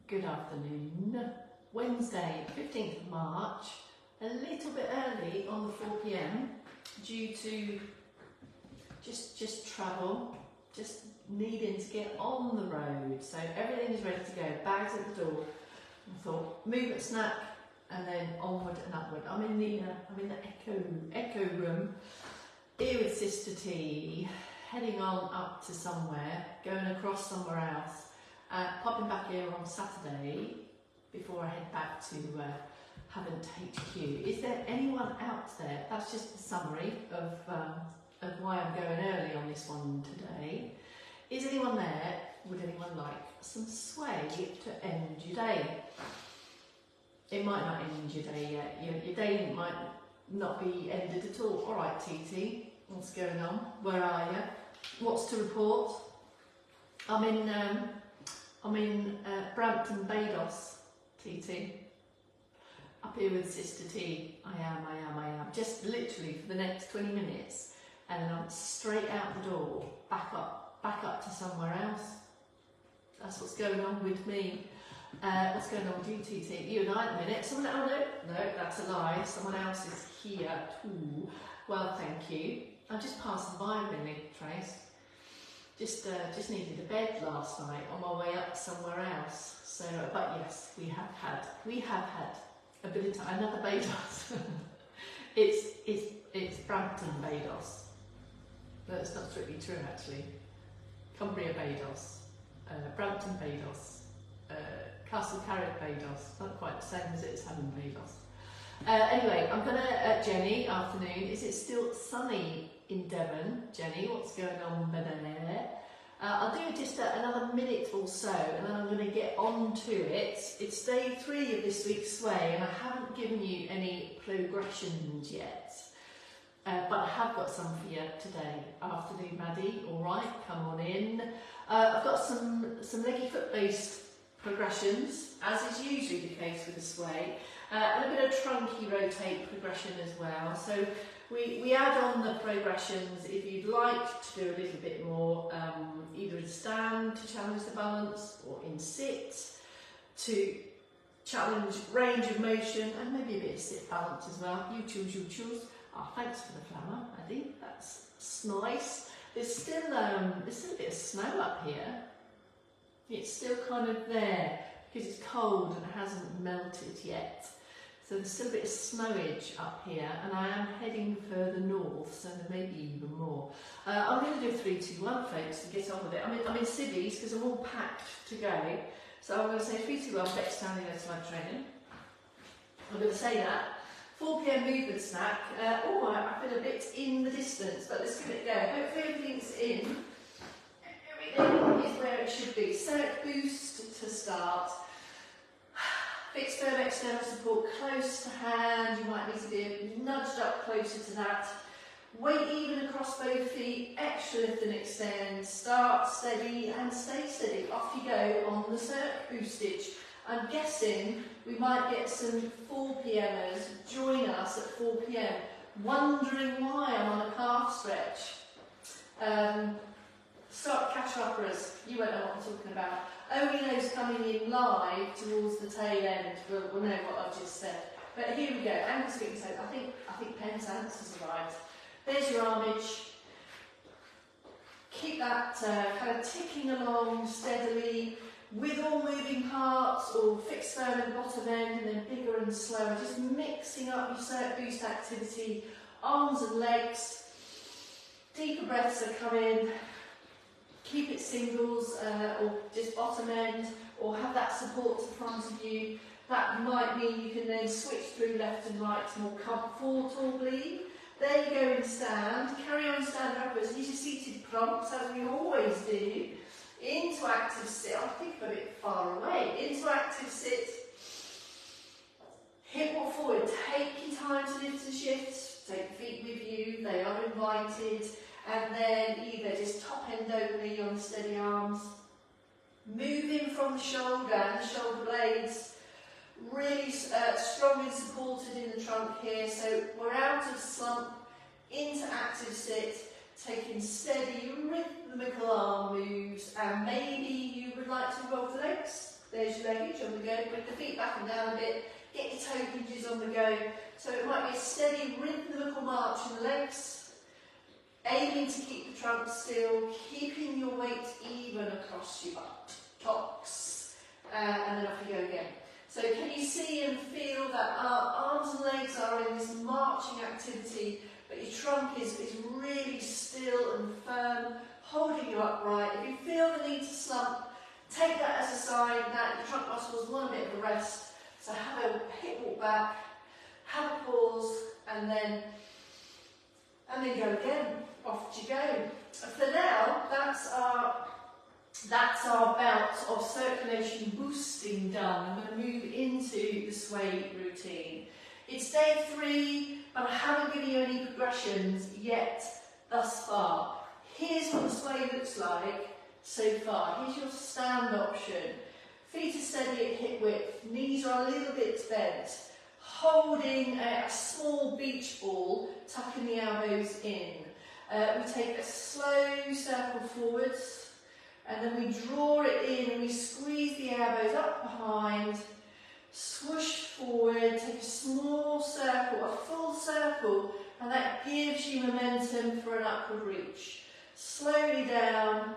Good afternoon. Wednesday, 15th of March, a little bit early on the 4 p.m. due to just travel, just needing to get on the road. So everything is ready to go, bags at the door. I thought movement snack and then onward and upward. I'm in the echo room here with Sister T, heading on up to somewhere, going across somewhere else. Popping back here on Saturday before I head back to Havant HQ. Is there anyone out there? That's just a summary of why I'm going early on this one today. Is anyone there? Would anyone like some sway to end your day? It might not end your day yet. Your day might not be ended at all. All right, TT, what's going on? Where are you? What's to report? I'm in Brampton Bados, TT. Up here with Sister T. I am. Just literally for the next 20 minutes, and then I'm straight out the door, back up to somewhere else. That's what's going on with me. What's going on with you, TT? You and I at the minute. No, that's a lie. Someone else is here too. Well, thank you. I'm just passing by really, Trace. Just needed a bed last night on my way up somewhere else. So, but yes, we have had a bit of time. Another Bados. it's Brampton Bados. No, it's not strictly true actually. Cumbria Bados, Brampton Bados, Castle Carrick Bados. Not quite the same as it is Havant Bados. Anyway, I'm gonna Jenny. Afternoon. Is it still sunny in Devon, Jenny? What's going on there? I'll do just another minute or so, and then I'm going to get on to it. It's day 3 of this week's sway, and I haven't given you any progressions yet, but I have got some for you today. Afternoon, Maddie. All right, come on in. I've got some leggy foot based progressions, as is usually the case with the sway, and a bit of trunky rotate progression as well. So we add on the progressions if you'd like to do a little bit more, either in stand to challenge the balance, or in sit to challenge range of motion, and maybe a bit of sit balance as well. You choose. Thanks for the flower, Maddie. That's nice. There's still a bit of snow up here. It's still kind of there because it's cold and it hasn't melted yet. So there's still a bit of snowage up here, and I am heading further north, so there may be even more. I'm going to do 3, 2, 1, folks, and get on with it. I'm in civvies because I'm all packed to go. So I'm going to say 3, 2, 1, back standing over slide training. I'm going to say that. 4 p.m. movement snack. I feel a bit in the distance, but let's give it a go. Hopefully everything's in. Everything is where it should be. Circ boost to start. Fixed firm external support close to hand. You might need to be nudged up closer to that. Weight even across both feet. Extra lift and extend. Start steady and stay steady. Off you go on the circ boost stitch. I'm guessing we might get some 4 p.mers join us at 4 p.m. wondering why I'm on a calf stretch. Start catch uppers. You won't know what I'm talking about. Only those coming in live towards the tail end will know what I've just said. But here we go. Ankle sweep toe. I think Penzance has arrived. There's your armage. Keep that kind of ticking along steadily with all moving parts, or fixed firm at the bottom end, and then bigger and slower. Just mixing up your circ boost activity. Arms and legs. Deeper breaths are coming. Keep it singles, or just bottom end, or have that support to the front of you. That might mean you can then switch through left and right more comfortably. There you go in stand. Carry on stand upwards. Use your seated prompts, as we always do. Into active sit. I think I'm a bit far away. Into active sit. Hip or forward. Take your time to lift and shift. Take the feet with you. They are invited. And then either just top end only on the steady arms. Moving from the shoulder and the shoulder blades. Really strongly supported in the trunk here. So we're out of slump, into active sit. Taking steady rhythmical arm moves, and maybe you would like to roll the legs. There's your leg hinge on the go. Bring the feet back and down a bit. Get your toe hinges on the go. So it might be a steady rhythmical march in the legs. Aiming to keep the trunk still. Keeping your weight even across your buttocks. And then off you go again. So can you see and feel that our arms and legs are in this marching activity, but your trunk is really still and firm, holding you upright. If you feel the need to slump, take that as a sign that your trunk muscles want a bit of a rest. So have a hip walk back, have a pause, and then go again. Off you go. For now, that's our bout of circulation boosting done. I'm going to move into the sway routine. It's day 3, but I haven't given you any progressions yet thus far. Here's what the sway looks like so far. Here's your stand option. Feet are steady at hip width, knees are a little bit bent. Holding a small beach ball, tucking the elbows in. We take a slow circle forwards. And then we draw it in and we squeeze the elbows up behind, swoosh forward, take a small circle, a full circle, and that gives you momentum for an upward reach. Slowly down,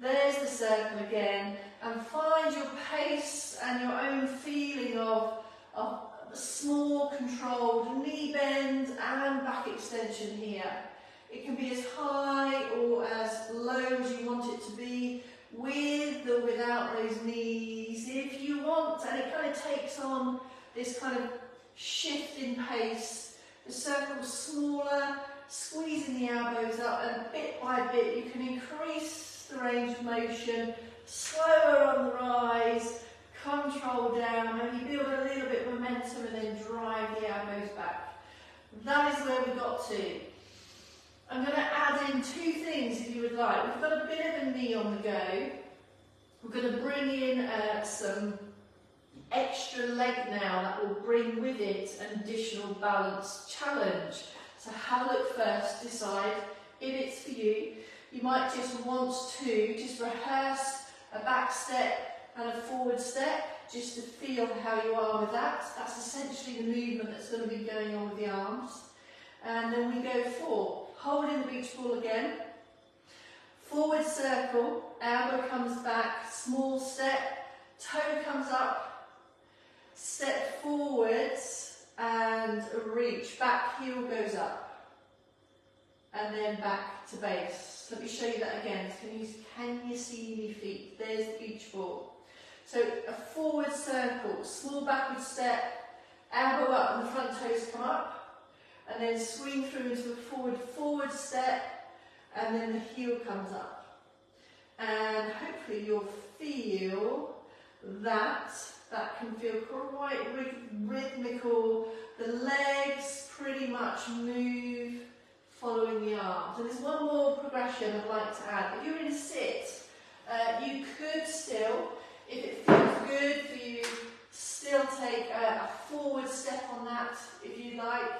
there's the circle again, and find your pace and your own feeling of a small controlled knee bend and back extension here. It can be as high or as low as you want it to be, with or without those knees, if you want. And it kind of takes on this kind of shift in pace. The circle's smaller, squeezing the elbows up, and bit by bit you can increase the range of motion, slower on the rise, control down, maybe build a little bit of momentum and then drive the elbows back. That is where we got to. I'm going to add in 2 things if you would like. We've got a bit of a knee on the go. We're going to bring in some extra leg now that will bring with it an additional balance challenge. So have a look first, decide if it's for you. You might just want to just rehearse a back step and a forward step, just to feel how you are with that. That's essentially the movement that's going to be going on with the arms. And then we go for holding the beach ball again, forward circle, elbow comes back, small step, toe comes up, step forwards and reach, back heel goes up, and then back to base. Let me show you that again. Can you see my feet? There's the beach ball. So a forward circle, small backward step, elbow up and the front toes come up, and then swing through into a forward step, and then the heel comes up. And hopefully you'll feel that can feel quite rhythmical. The legs pretty much move following the arms. And there's one more progression I'd like to add. If you're in a sit, you could still, if it feels good for you, still take a forward step on that if you like.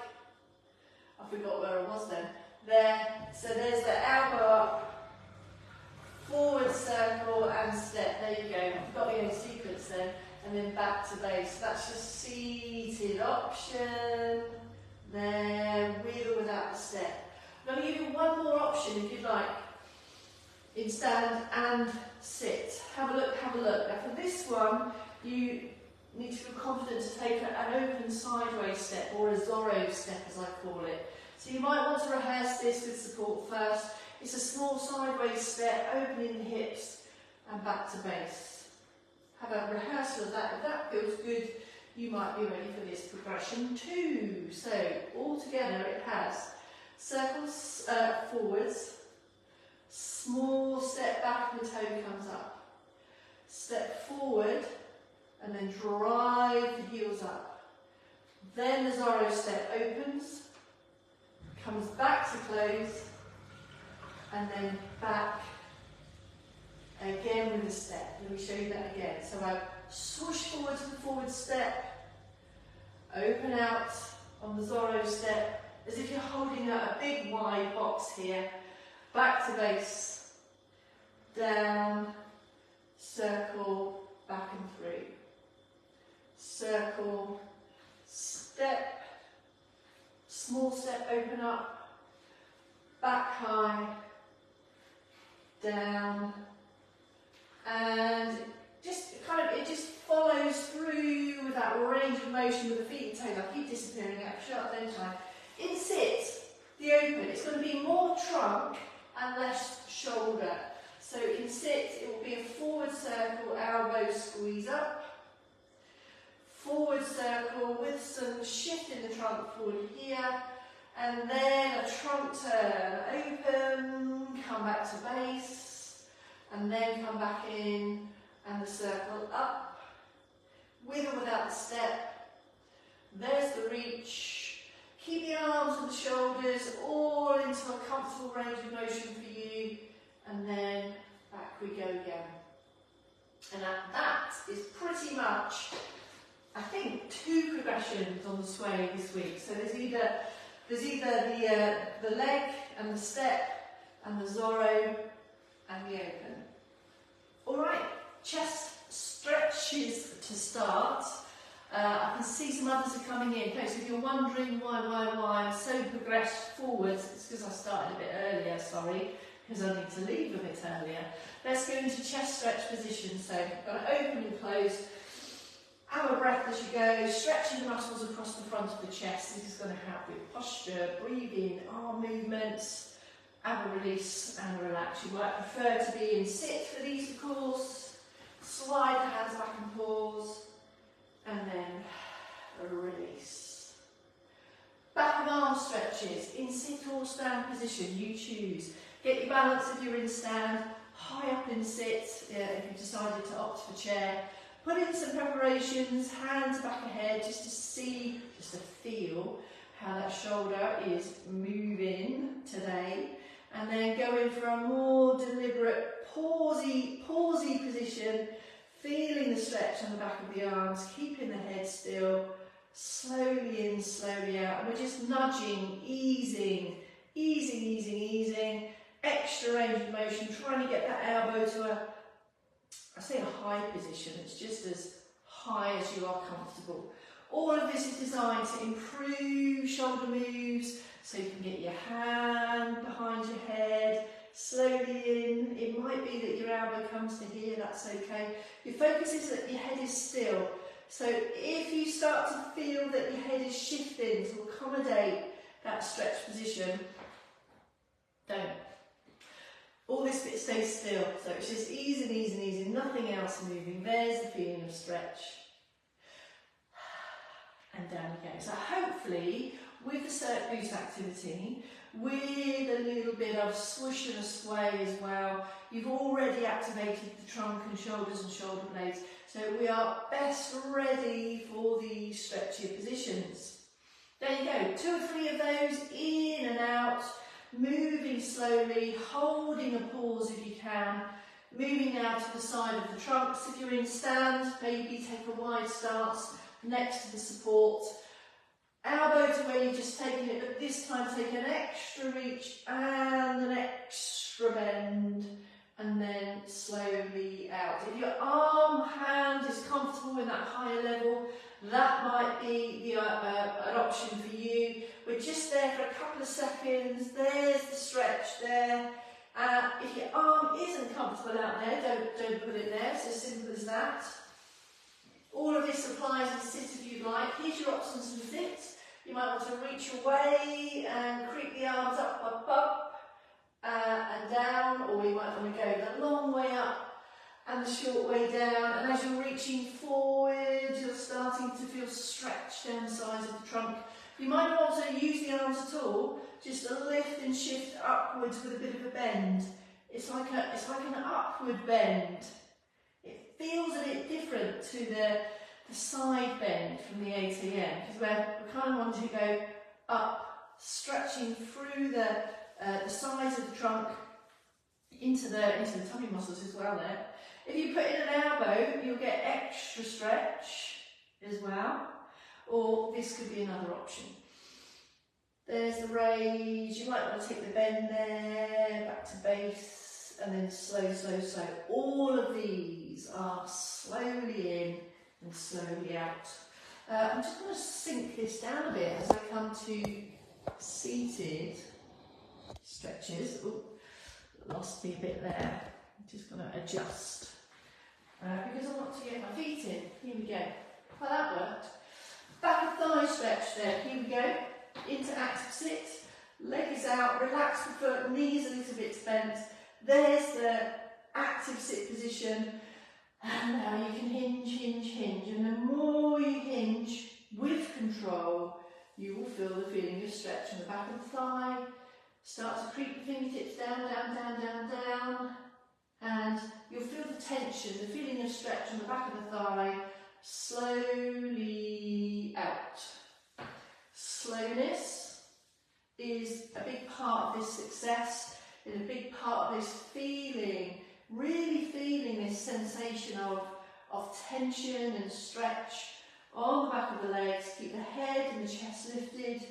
I forgot where I was then. There, so there's the elbow up, forward circle and step. There you go. I've got the own sequence then, and then back to base. So that's your seated option. There, with or without the step. I'm going to give you one more option if you'd like. In stand and sit. Have a look, have a look. Now for this one, you need to feel confident to take an open sideways step, or a Zorro step as I call it. So you might want to rehearse this with support first. It's a small sideways step, opening the hips and back to base. Have a rehearsal of that. If that feels good, you might be ready for this progression too. So all together it has circles forwards, small step back and the toe comes up. Step forward and then drive the heels up. Then the Zorro step opens, comes back to close, and then back again with a step. Let me show you that again. So I swoosh forward to the forward step, open out on the Zorro step, as if you're holding a big wide box here, back to base, down, circle, back through. Circle, step, small step, open up, back high, down, and just kind of, it just follows through with that range of motion with the feet and toes. I keep disappearing out, shut up then time. In sit, the open, it's going to be more trunk and less shoulder. So in sit, it will be a forward circle, elbow squeeze up, forward circle with some shift in the trunk forward here, and then a trunk turn, open, come back to base, and then come back in, and the circle up, with or without the step. There's the reach. Keep the arms and the shoulders all into a comfortable range of motion for you, and then back we go again. And that is pretty much, I think, 2 progressions on the sway this week. So there's either the leg and the step, and the Zorro and the open. All right, chest stretches to start. I can see some others are coming in. Folks, if you're wondering why I'm so progressed forwards, it's because I started a bit earlier, sorry, because I need to leave a bit earlier. Let's go into chest stretch position. So I'm going to open and close. Have a breath as you go, stretching the muscles across the front of the chest. This is going to help with posture, breathing, arm movements. Have a release and relax. You might prefer to be in sit for these, of course. Slide the hands back and pause. And then a release. Back of arm stretches, in sit or stand position, you choose. Get your balance if you're in stand, high up in sit if you've decided to opt for chair. Put in some preparations, hands back ahead, just to see, just to feel how that shoulder is moving today. And then go in for a more deliberate, pausey position, feeling the stretch on the back of the arms, keeping the head still, slowly in, slowly out. And we're just nudging, easing, extra range of motion, trying to get that elbow to I say a high position, it's just as high as you are comfortable. All of this is designed to improve shoulder moves, so you can get your hand behind your head, slowly in. It might be that your elbow comes to here, that's okay. Your focus is that your head is still. So if you start to feel that your head is shifting to accommodate that stretch position, don't. All this bit stays still, so it's just easing, nothing else moving. There's the feeling of stretch. And down you go. So hopefully, with the Cirque Boost activity, with a little bit of swoosh and a sway as well, you've already activated the trunk and shoulders and shoulder blades. So we are best ready for the stretchier positions. There you go, 2 or 3 of those, in and out. Moving slowly, holding a pause if you can, moving now to the side of the trunks. If you're in stand, maybe take a wide stance next to the support. Elbow to where you're just taking it, but this time take an extra reach and an extra bend, and then slowly out. If your arm hand is comfortable in that higher level, that might be an option for you. We're just there for a couple of seconds. There's the stretch there. If your arm isn't comfortable out there, don't put it there. It's as simple as that. All of this applies in sit if you'd like. Here's your options in sit. You might want to reach away and creep the arms up, and down, or you might want to go the long way up and the short way down. And as you're reaching forward, you're starting to feel stretch down the sides of the trunk. You might not want to use the arms at all, just a lift and shift upwards with a bit of a bend. It's like an upward bend. It feels a bit different to the side bend from the ATM, because we kind of want to go up, stretching through the sides of the trunk into the tummy muscles as well there. If you put in an elbow, you'll get extra stretch as well, or this could be another option. There's the raise. You might want to take the bend there, back to base, and then slow. All of these are slowly slowly in and slowly out. I'm just going to sink this down a bit as I come to seated stretches. Oh, lost me a bit there. I'm just going to adjust because I want to get my feet in. Here we go. Well, that worked. Back of thigh stretch there. Here we go. Into active sit. Leg is out. Relax the foot. Knees a little bit bent. There's the active sit position. And now you can hinge, hinge, hinge. And the more you hinge with control, you will feel the feeling of stretch in the back of the thigh. Start to creep the fingertips down, down, down, down, down. And you'll feel the tension, the feeling of stretch on the back of the thigh. Slowly out. Slowness is a big part of this success. It's a big part of this feeling, really feeling this sensation of tension and stretch on the back of the legs. Keep the head and the chest lifted.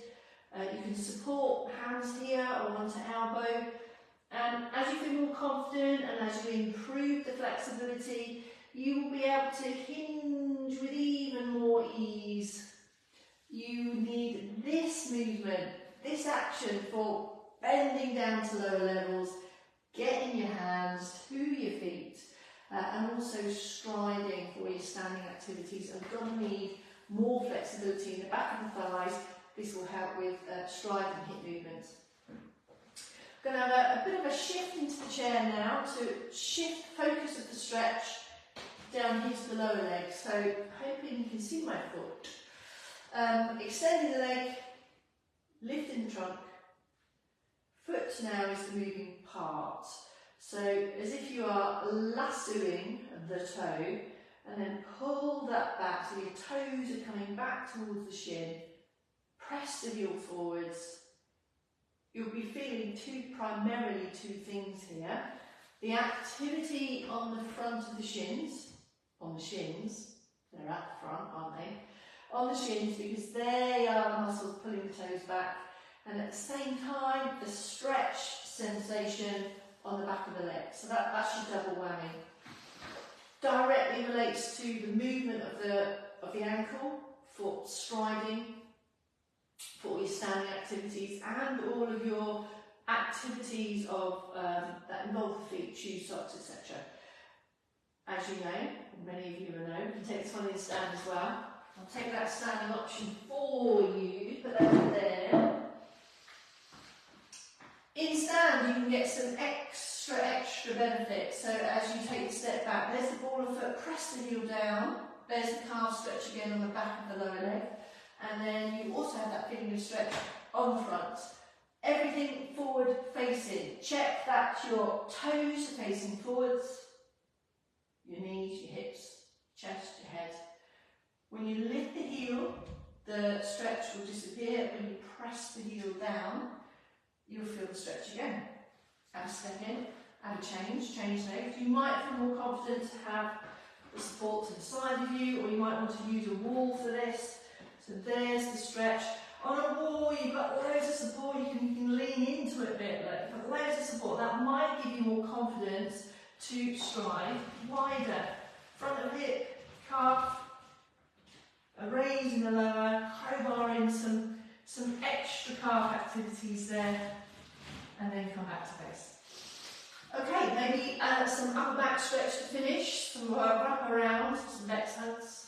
You can support hands here or onto elbow. And as you feel more confident and as you improve the flexibility, you will be able to hinge with even more ease. You need this movement, this action for bending down to lower levels, getting your hands to your feet, and also striding for your standing activities. I'm going to need more flexibility in the back of the thighs. This will help with stride and hip movements. I'm going to have a bit of a shift into the chair now to shift focus of the stretch down here to the lower leg. So hoping you can see my foot. Extending the leg, lifting the trunk. Foot now is the moving part. So as if you are lassoing the toe, and then pull that back so your toes are coming back towards the shin. Press the heel forwards. You'll be feeling primarily two things here. The activity on the front of the shins, they're at the front, aren't they? On the shins, because they are the muscles pulling the toes back. And at the same time, the stretch sensation on the back of the leg. So that's your double whammy. Directly relates to the movement of the ankle for striding, for your standing activities, and all of your activities of that involve the feet, shoes, socks, etc. As you know, many of you will know, you can take this one in stand as well. I'll take that standing option for you, put that in there. In stand, you can get some extra benefits. So as you take a step back, there's the ball of foot, press the heel down. There's the calf stretch again on the back of the lower leg. And then you also have that feeling of stretch on the front. Everything forward facing. Check that your toes are facing forwards, your knees, your hips, chest, your head. When you lift the heel, the stretch will disappear. When you press the heel down, you'll feel the stretch again. Have a step in, have a change legs. You might feel more confident to have the support to the side of you, or you might want to use a wall for this. So there's the stretch. On a wall, you've got loads of support. You can lean into it a bit. Like, you've got loads of support. That might give you more confidence to stride wider. Front of hip, calf, a raise in the lower, crowbar in some extra calf activities there, and then come back to base. Okay, maybe some upper back stretch to finish, some wrap around, some exhales.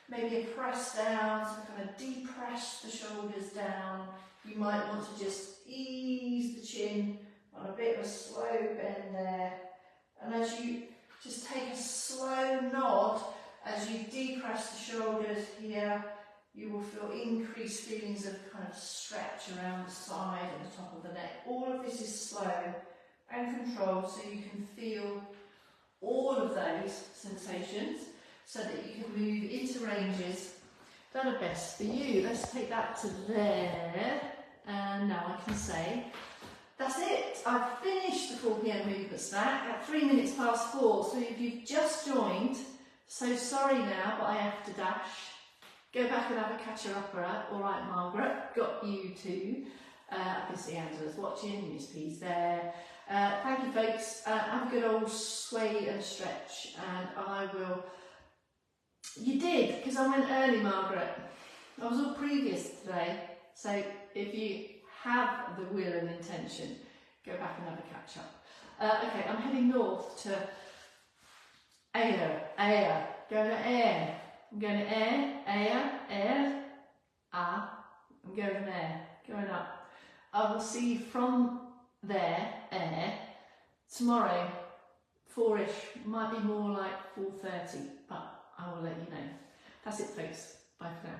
Maybe a press down, so kind of depress the shoulders down. You might want to just ease the chin on a bit of a slow bend there. And as you just take a slow nod, as you depress the shoulders here, you will feel increased feelings of kind of stretch around the side and the top of the neck. All of this is slow and controlled, so you can feel all of those sensations, so that you can move into ranges that are best for you. Let's take that to there, and now I can say, that's it. I've finished the 4 PM movement stack at 4 minutes past 4. So if you've just joined, so sorry now, but I have to dash. Go back and have a catcher-upper. All right, Margaret, got you too. I can see Angela's watching, Miss P's there. Thank you, folks. Have a good old sway and stretch, and I will You did, because I went early, Margaret. I was all previous today, so if you have the will and intention, go back and have a catch up. Okay, I'm heading north to Ayr, going to Ayr. I'm going to Ayr, I'm going there, going up. I will see you from there, Ayr, tomorrow, 4ish, might be more like 4:30, but I will let you know. That's it, folks. Bye for now.